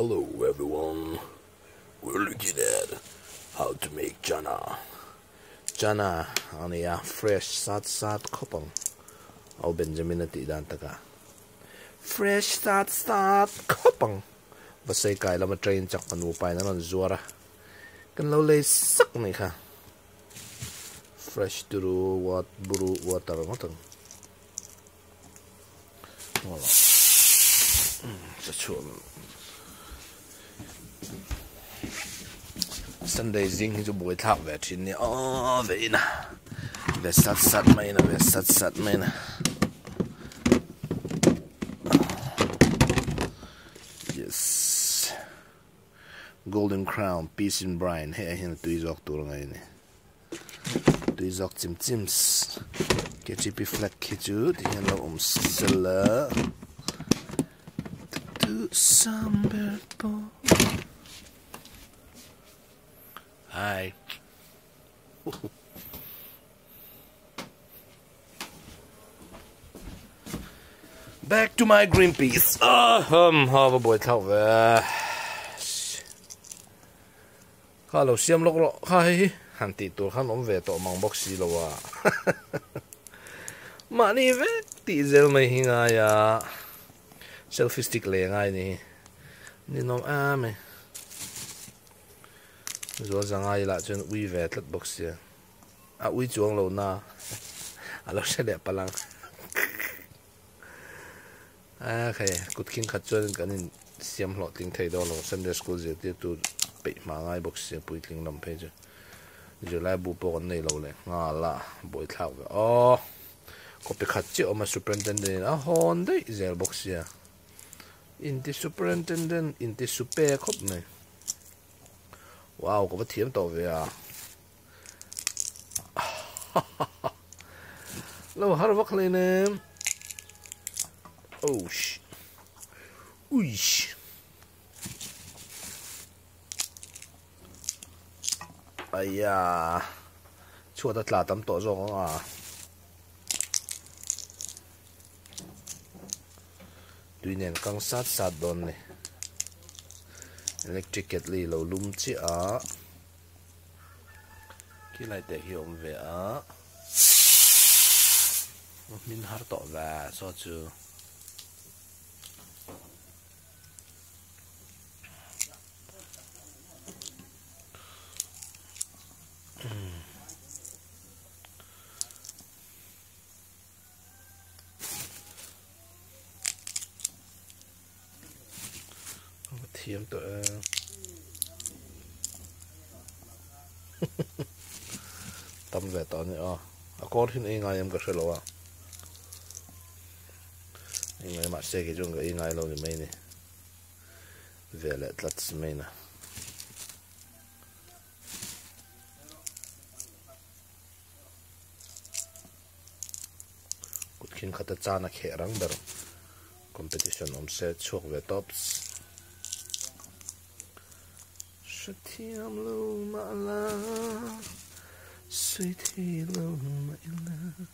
Hello everyone, we're looking at how to make chana. Chana ania fresh sat kopang. Au Benjamin na ti dan taka. Fresh sat kopang. Basay kay la matrain chak panupay na non zuara. Kan lo lay sak ni ka. Fresh duru wat buru water ngotang. Wala. Sa chuan. Sunday zing cho buổi thảo về trên này vậy nè về sát mày nè về sát mày nè yes golden crown peace in brine hay hiện tùy giọt tụ ngay nè tùy giọt chim cái chi pi flat cái chú thì hiện là sella to some bird. Hi. Back to my green peas. Have buổi thảo về. Hello, xem lộc lộc. Hi. Hàn tị tụi khăn ống về tụi mang bốc xì lâu à. Mà đi về tị dèo mày hình ai à. Selfie stick lệ ngay nè. Đi nôm mày. Rồi rằng ai lại chuyện uy về tất bốc xì uy chuông lâu na lâu sẽ đẹp palang okay cút kinh khát chuyện cái này xem lọt tiếng thầy đó là Sunday school giờ tiếp tục bị mà ngay bốc xì bùi tiếng làm phê chứ giờ lại bù bộ này lâu này là bùi thảo vậy có bị khát chuyện mà superintendent hòn đấy giờ bốc xì in the superintendent in the super khóc này. Wow, có bắt thiếm tàu về à. Lâu hát vắc lên em. Oh shit. Ui. Ai da. Chua đất là tấm tổ rồi không à. Tuy nhiên căng sát đồn này. Electric kettle lâu lum chi á, cái này để hiểu về á, mình hát tỏ về sao chứ, thiếm tụi tâm về tao nữa con thì ngay em có sẽ lâu à ngay mà xe cái chung cái ngay lâu thì mấy này về lại tắt mấy nè cút kinh khát cha na khẽ răng đờ competition sẽ chuộc về tops. Thiam lâu mà la suy thi lâu mà la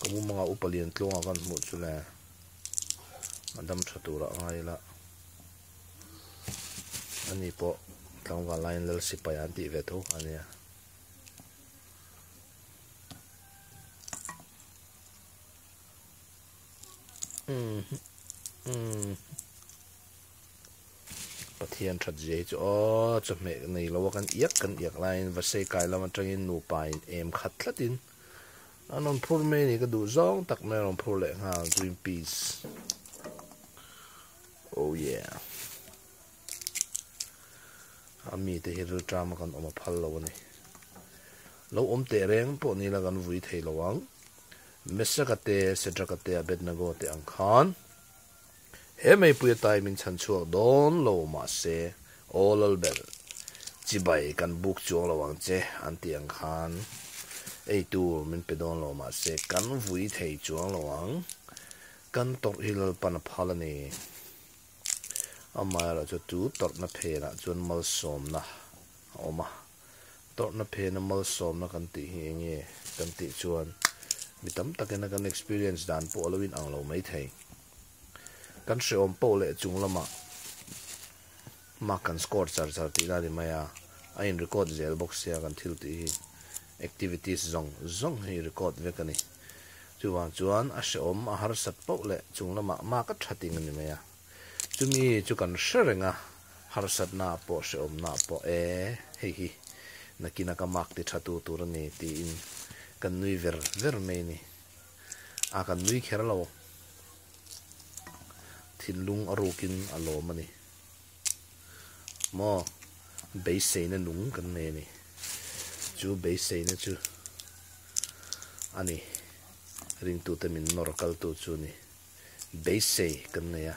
có mga upalian tlong akan mo chula madam chatura ngay la ani po tang ga line lel sipayan ti ve tho ania Pathianni thật dễ cho mẹ này lâu kan yek line và xây cái làm trong in nụ bài em khát lắm tin anh on phur mấy này cái đủ rong tắc mẹ on phur lệ ha green peas oh yeah ami te hiru drama kan oma phal lo này lâu te reng po ni la kan vui thei lawang mesakate sedrakate abednago te angkhan he mai pu tai min chan chuak don lo ma se olal bel chibai kan book chuang lawang che anti angkhan ei tu min pe don lo ma se kan vui thei chuang lawang kan tor hilal pan phalani amara cho tu tor na phe na chun mal som na oma tor na phe na mal som na kan ti hi nge kan ti chuan mi tam takin kan experience dan po lawin ang lo mai thei kan se om po le chung lama ma kan score char ti na ni maya a in record zel box ya kan thil ti activities zong hi record ve kani chuan a se om a har sat po le chung lama ma ka thating ni maya chumi chu kan sherenga har sat na po se om na po hi nakina ka mak ti thatu tur ni ti in kan nui ver me ni a kan nui kher lo thilung arukin alo mani mo base na lung kan me ni chu base na chu ani ring tu te min norkal tu chu ni base kan ne ya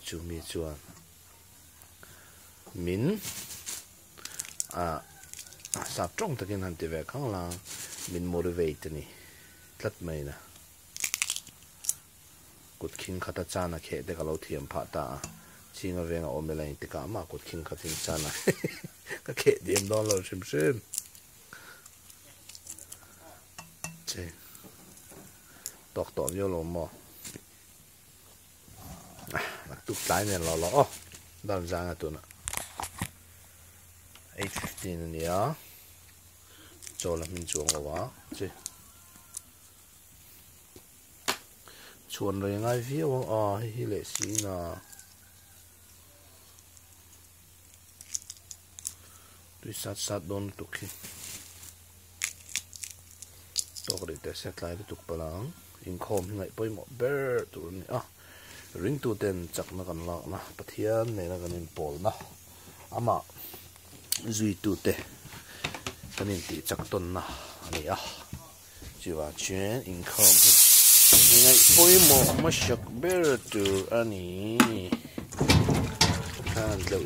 chu mi chuan min sa trong takin han ti ve khang la min motivate ni tlat mai na kut king khata chana khe te kalo thiam pha ta chinga venga omelain tika ma kut king khatin chana ka khe dem don lo sim che tok to yo lo mo nak tu tai ne lo dan janga tu na 8:15 ni ya chola min chuang wa che chuan re ngai vi hi le si na tu sat don tu ki to ri te set lai tu palang in khom ngai poi mo ber tu ni ring tu ten chak na kan la na pathian ne na kan in pol na ama zui tu te kanin ti chak ton na ani chiwa chen in khom ngai poi mo ma shak ber tu ani kan lo